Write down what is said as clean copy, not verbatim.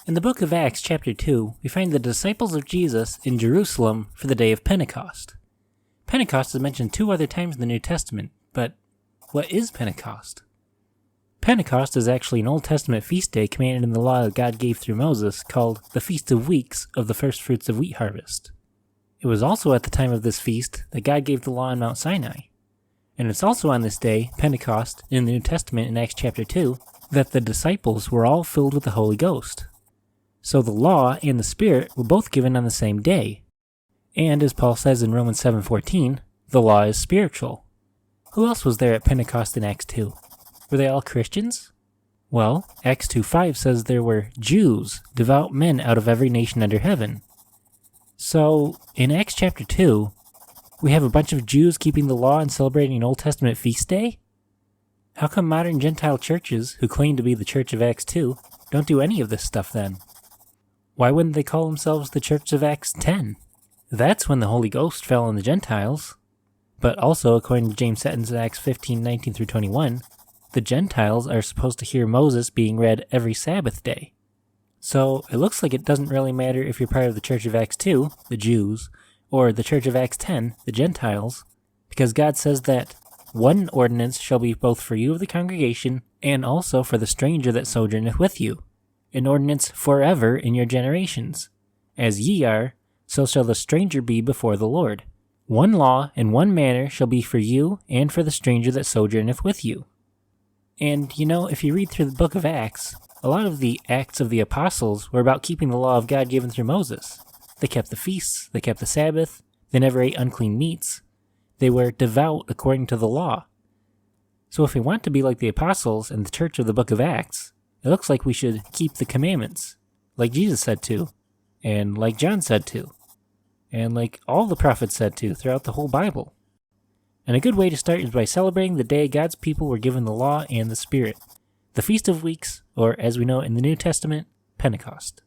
In the book of Acts chapter 2, we find the disciples of Jesus in Jerusalem for the day of Pentecost. Pentecost is mentioned 2 other times in the New Testament, but what is Pentecost? Pentecost is actually an Old Testament feast day commanded in the law that God gave through Moses called the Feast of Weeks of the First Fruits of Wheat Harvest. It was also at the time of this feast that God gave the law on Mount Sinai. And it's also on this day, Pentecost, in the New Testament in Acts chapter 2, that the disciples were all filled with the Holy Ghost. So the law and the Spirit were both given on the same day. And as Paul says in Romans 7:14, the law is spiritual. Who else was there at Pentecost in Acts 2? Were they all Christians? Well, Acts 2:5 says there were Jews, devout men out of every nation under heaven. So, in Acts chapter 2, we have a bunch of Jews keeping the law and celebrating an Old Testament feast day? How come modern Gentile churches, who claim to be the Church of Acts 2, don't do any of this stuff then? Why wouldn't they call themselves the Church of Acts 10? That's when the Holy Ghost fell on the Gentiles. But also, according to James Settons in Acts 15:19-21, the Gentiles are supposed to hear Moses being read every Sabbath day. So, it looks like it doesn't really matter if you're part of the Church of Acts 2, the Jews, or the Church of Acts 10, the Gentiles, because God says that one ordinance shall be both for you of the congregation, and also for the stranger that sojourneth with you, an ordinance forever in your generations. As ye are, so shall the stranger be before the Lord. One law and one manner shall be for you and for the stranger that sojourneth with you. And, if you read through the book of Acts, a lot of the Acts of the Apostles were about keeping the law of God given through Moses. They kept the feasts, they kept the Sabbath, they never ate unclean meats. They were devout according to the law. So if we want to be like the Apostles and the church of the book of Acts, it looks like we should keep the commandments, like Jesus said to, and like John said to, and like all the prophets said to throughout the whole Bible. And a good way to start is by celebrating the day God's people were given the law and the Spirit, the Feast of Weeks, or as we know in the New Testament, Pentecost.